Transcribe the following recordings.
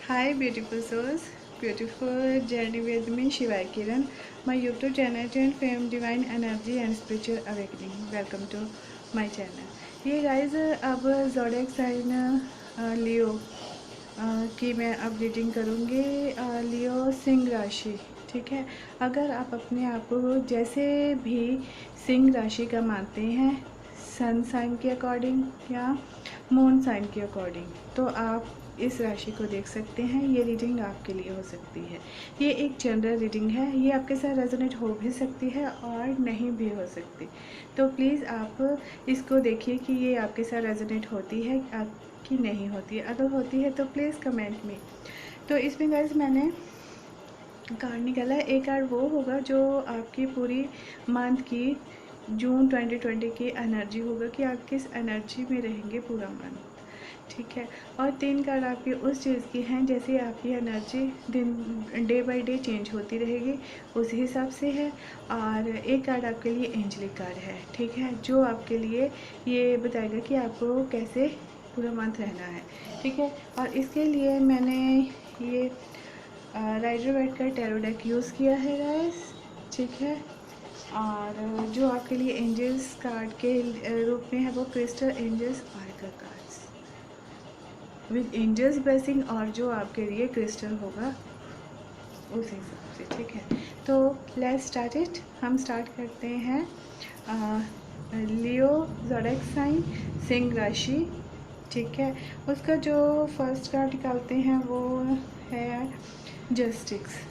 Hi beautiful souls, beautiful journey with me Shivai Kiran, my YouTube channel and fame divine energy and spiritual awakening. Welcome to my channel. ये guys अब zodiac sign लियो की मैं अब reading करूँगी। लियो सिंह राशि, ठीक है। अगर आप अपने आप को जैसे भी सिंह राशि का मानते हैं, सन साइन के अकॉर्डिंग या मून साइन के अकॉर्डिंग, तो आप इस राशि को देख सकते हैं। ये रीडिंग आपके लिए हो सकती है। ये एक जनरल रीडिंग है, ये आपके साथ रेजोनेट हो भी सकती है और नहीं भी हो सकती। तो प्लीज़ आप इसको देखिए कि ये आपके साथ रेजोनेट होती है कि नहीं होती है। अगर होती है तो प्लीज़ कमेंट में। तो इसमें गाइस मैंने कार्ड निकाला है। एक कार्ड वो होगा जो आपकी पूरी मंथ की जून 2020 की एनर्जी होगा कि आप किस एनर्जी में रहेंगे पूरा मंथ, ठीक है। और 3 कार्ड आपकी उस चीज़ की हैं जैसे आपकी एनर्जी दिन डे बाय डे चेंज होती रहेगी उस हिसाब से है। और एक कार्ड आपके लिए एंजलिक कार्ड है, ठीक है, जो आपके लिए ये बताएगा कि आपको कैसे पूरा मंथ रहना है, ठीक है। और इसके लिए मैंने ये राइडर वाइट का टैरो डेक यूज़ किया है गाइस, ठीक है। और जो आपके लिए एंजल्स कार्ड के रूप में है वो crystal angels oracle cards with angels blessing, और जो आपके लिए क्रिस्टल होगा उस हिसाब से, ठीक है। तो लेट्स स्टार्ट इट, हम स्टार्ट करते हैं। लियो ज़ोडिएक साइन सिंह राशि, ठीक है। उसका जो फर्स्ट कार्ड निकालते हैं वो है जस्टिस।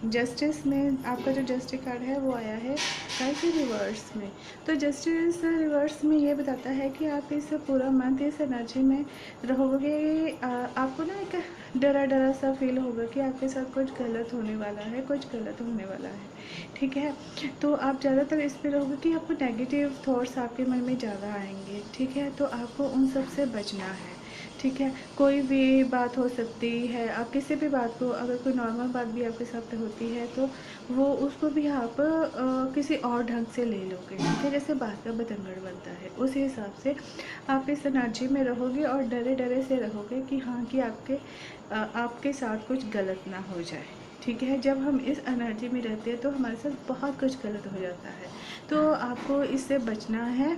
जस्टिस में आपका जो जस्टिस कार्ड है वो आया है कैसे रिवर्स में। तो जस्टिस रिवर्स में ये बताता है कि आप इस पूरा मंथ इस एनर्जी में रहोगे। आपको ना एक डरा डरा सा फील होगा कि आपके साथ कुछ गलत होने वाला है, कुछ गलत होने वाला है, ठीक है। तो आप ज़्यादातर इस पर रहोगे कि आपको नेगेटिव थॉट्स आपके मन में ज़्यादा आएंगे, ठीक है। तो आपको उन सब से बचना है, ठीक है। कोई भी बात हो सकती है, आप किसी भी बात को, अगर कोई नॉर्मल बात भी आपके साथ होती है तो वो उसको भी आप किसी और ढंग से ले लोगे, ठीक है। जैसे बात का बतंगड़ बनता है उस हिसाब से आप इस एनर्जी में रहोगे और डरे डरे से रहोगे कि हाँ कि आपके साथ कुछ गलत ना हो जाए, ठीक है। जब हम इस एनर्जी में रहते हैं तो हमारे साथ बहुत कुछ गलत हो जाता है, तो आपको इससे बचना है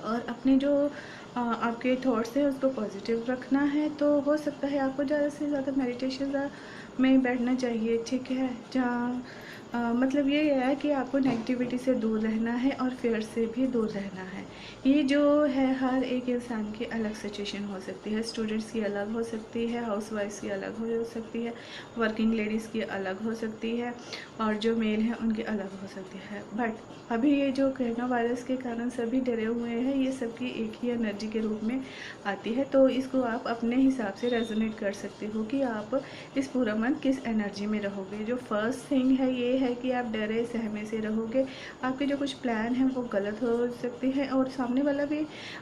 और अपने जो आपके थॉट्स हैं उसको पॉजिटिव रखना है। तो हो सकता है आपको ज़्यादा से ज़्यादा मेडिटेशन में बैठना चाहिए, ठीक है, जहाँ मतलब ये है कि आपको नेगेटिविटी से दूर रहना है और फेयर से भी दूर रहना है। ये जो है हर एक इंसान की अलग सिचुएशन हो सकती है। स्टूडेंट्स की अलग हो सकती है, हाउसवाइफ्स की अलग हो सकती है, वर्किंग लेडीज़ की अलग हो सकती है, और जो मेल हैं उनकी अलग हो सकती है। बट अभी ये जो कोरोना वायरस के कारण सभी डरे हुए हैं, ये सबकी एक ही एनर्जी के रूप में आती है। तो इसको आप अपने हिसाब से रेजोनेट कर सकते हो कि आप इस पूरा मंथ किस एनर्जी में रहोगे। जो फर्स्ट थिंग है ये है कि आप डरे सहमे से रहोगे। आपके जो कुछ प्लान हैं वो गलत हो सकते हैं और सामने वाला भी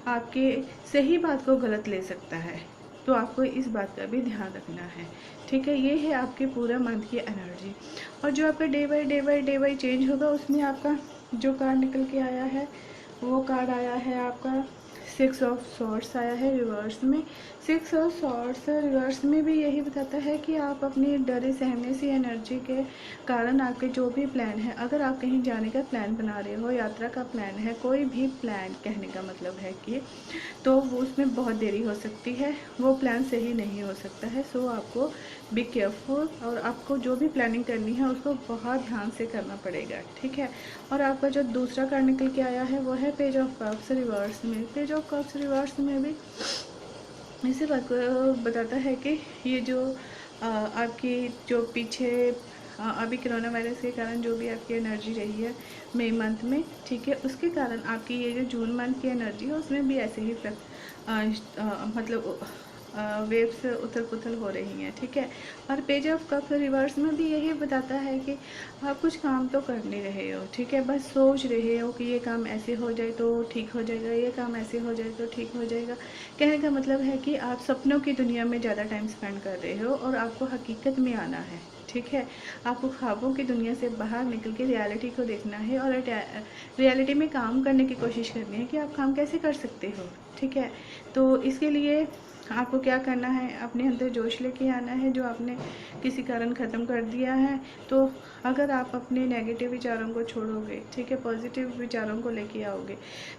आपके सही बात को गलत ले सकता है, तो आपको इस बात का भी ध्यान रखना है, ठीक है। ये है आपके पूरा मंथ की एनर्जी। और जो आपका डे बाय चेंज होगा उसमें आपका जो कार्ड निकल के आया है वो कार्ड आया है आपका 6 ऑफ सॉर्ड्स आया है रिवर्स में। 6 ऑफ सॉर्ड्स रिवर्स में भी यही बताता है कि आप अपनी डरे सहमे सी एनर्जी के कारण आपके जो भी प्लान है, अगर आप कहीं जाने का प्लान बना रहे हो, यात्रा का प्लान है, कोई भी प्लान कहने का मतलब है कि, तो वो उसमें बहुत देरी हो सकती है, वो प्लान सही नहीं हो सकता है। सो आपको बी केयरफुल और आपको जो भी प्लानिंग करनी है उसको बहुत ध्यान से करना पड़ेगा, ठीक है। और आपका जो दूसरा कार्ड निकल के आया है वो है पेज ऑफ कप्स रिवर्स में। पेज ऑफ कप्स रिवर्स में भी इसी बात को बताता है कि ये जो आपकी जो पीछे अभी कोरोना वायरस के कारण जो भी आपकी एनर्जी रही है मई मंथ में, ठीक है, उसके कारण आपकी ये जो जून मंथ की एनर्जी है उसमें भी ऐसे ही मतलब वेव्स उथल पुथल हो रही हैं, ठीक है। और पेज ऑफ कप रिवर्स में भी यही बताता है कि आप कुछ काम तो कर नहीं रहे हो, ठीक है, बस सोच रहे हो कि ये काम ऐसे हो जाए तो ठीक हो जाएगा, ये काम ऐसे हो जाए तो ठीक हो जाएगा। कहने का मतलब है कि आप सपनों की दुनिया में ज़्यादा टाइम स्पेंड कर रहे हो और आपको हकीकत में आना है, ठीक है। आपको ख्वाबों की दुनिया से बाहर निकल के रियलिटी को देखना है और रियलिटी में काम करने की कोशिश करनी है कि आप काम कैसे कर सकते हो, ठीक है। तो इसके लिए आपको क्या करना है, अपने अंदर जोश लेके आना है जो आपने किसी कारण ख़त्म कर दिया है। तो अगर आप अपने नेगेटिव विचारों को छोड़ोगे, ठीक है, पॉजिटिव विचारों को लेके आओगे,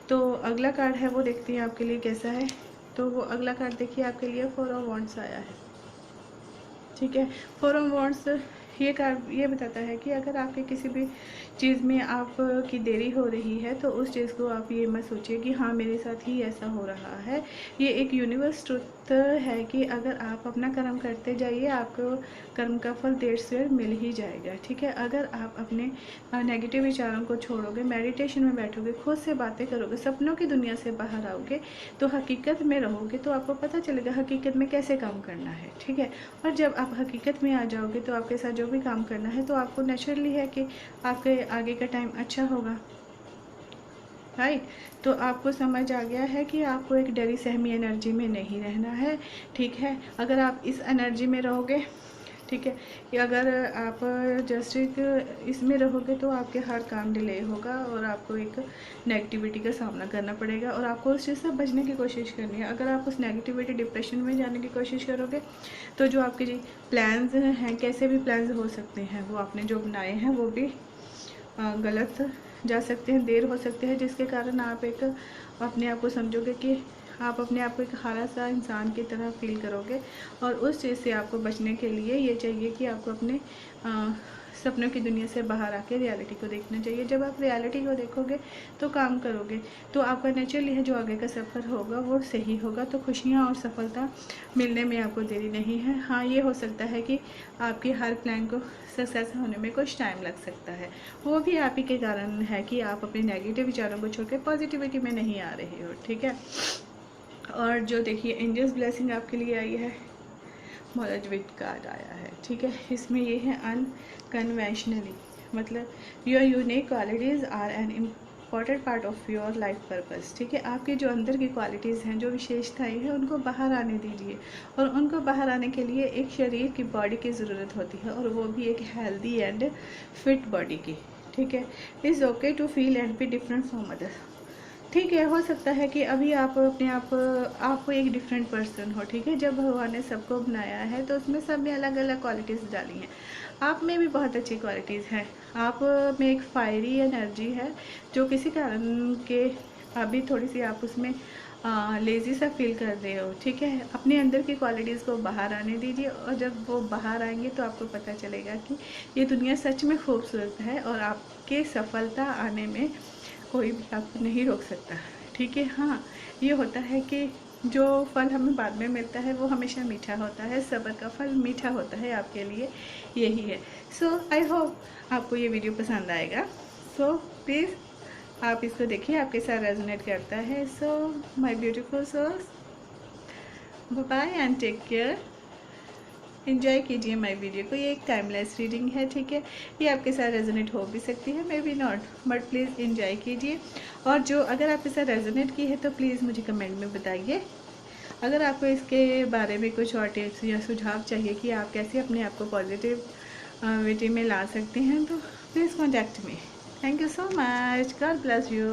तो अगला कार्ड है वो देखते हैं आपके लिए कैसा है। तो वो अगला कार्ड देखिए आपके लिए 4 ऑफ वॉन्ड्स आया है, ठीक है। 4 ऑफ वॉन्ड्स ये कार्ड ये बताता है कि अगर आपके किसी भी चीज़ में आपकी देरी हो रही है तो उस चीज़ को आप ये मत सोचिए कि हाँ मेरे साथ ही ऐसा हो रहा है। ये एक यूनिवर्स ट्रुथ है कि अगर आप अपना कर्म करते जाइए आपको कर्म का फल देर से मिल ही जाएगा, ठीक है। अगर आप अपने नेगेटिव विचारों को छोड़ोगे, मेडिटेशन में बैठोगे, खुद से बातें करोगे, सपनों की दुनिया से बाहर आओगे, तो हकीकत में रहोगे, तो आपको पता चलेगा हकीकत में कैसे काम करना है, ठीक है। और जब आप हकीकत में आ जाओगे तो आपके साथ जो भी काम करना है तो आपको नेचुरली है कि आपके आगे का टाइम अच्छा होगा, राइट। तो आपको समझ आ गया है कि आपको एक डरी सहमी एनर्जी में नहीं रहना है, ठीक है। अगर आप इस एनर्जी में रहोगे, ठीक है, कि अगर आप जस्ट एक इसमें रहोगे तो आपके हर काम डिले होगा और आपको एक नेगेटिविटी का सामना करना पड़ेगा और आपको उस चीज़ से बचने की कोशिश करनी है। अगर आप उस नेगेटिविटी डिप्रेशन में जाने की कोशिश करोगे तो जो आपके जी प्लान्स हैं, कैसे भी प्लान्स हो सकते हैं, वो आपने जो बनाए हैं वो भी गलत जा सकते हैं, देर हो सकते हैं, जिसके कारण आप एक अपने आप को समझोगे कि आप अपने आप को एक हारा सा इंसान की तरह फील करोगे। और उस चीज़ से आपको बचने के लिए ये चाहिए कि आपको अपने सपनों की दुनिया से बाहर आके रियलिटी को देखना चाहिए। जब आप रियलिटी को देखोगे तो काम करोगे तो आपका नेचुरली है जो आगे का सफ़र होगा वो सही होगा। तो खुशियाँ और सफलता मिलने में आपको देरी नहीं है। हाँ, ये हो सकता है कि आपके हर प्लान को सक्सेस होने में कुछ टाइम लग सकता है, वो भी आप ही के कारण है कि आप अपने नेगेटिव विचारों को छोड़ के पॉजिटिविटी में नहीं आ रहे हो, ठीक है। और जो देखिए एंजल्स ब्लेसिंग आपके लिए आई है, मोराजविट कार्ड आया है, ठीक है। इसमें ये है अनकन्वेंशनली, मतलब your unique qualities are an important part of your life purpose, ठीक है। आपके जो अंदर की क्वालिटीज़ हैं, जो विशेषताएं हैं, उनको बाहर आने दीजिए। और उनको बाहर आने के लिए एक शरीर की बॉडी की ज़रूरत होती है और वो भी एक हेल्दी एंड फिट बॉडी की, ठीक है। Is okay to feel and be different from others, ठीक है। हो सकता है कि अभी आप अपने आप एक डिफरेंट पर्सन हो, ठीक है। जब भगवान ने सबको बनाया है तो उसमें सब में अलग अलग क्वालिटीज़ डाली हैं। आप में भी बहुत अच्छी क्वालिटीज़ हैं, आप में एक फायरी एनर्जी है जो किसी कारण के अभी थोड़ी सी आप उसमें लेज़ी सा फील कर रहे हो, ठीक है। अपने अंदर की क्वालिटीज़ को बाहर आने दीजिए और जब वो बाहर आएंगे तो आपको पता चलेगा कि ये दुनिया सच में खूबसूरत है और आपके सफलता आने में कोई भी आपको नहीं रोक सकता, ठीक है। हाँ, ये होता है कि जो फल हमें बाद में मिलता है वो हमेशा मीठा होता है, सब्र का फल मीठा होता है, आपके लिए यही है। सो आई होप आपको ये वीडियो पसंद आएगा। सो प्लीज़ आप इसको देखिए, आपके साथ रेजोनेट करता है। So my beautiful souls, bye bye and take care. Enjoy कीजिए माय वीडियो को, ये एक टाइमलेस रीडिंग है, ठीक है। ये आपके साथ रेजोनेट हो भी सकती है, may be not, but please enjoy कीजिए। और जो अगर आपके साथ रेजोनेट की है तो प्लीज़ मुझे कमेंट में बताइए। अगर आपको इसके बारे में कुछ और टिप्स या सुझाव चाहिए कि आप कैसे अपने आप को पॉजिटिविटी में ला सकते हैं तो please contact me. Thank you so much, God bless you.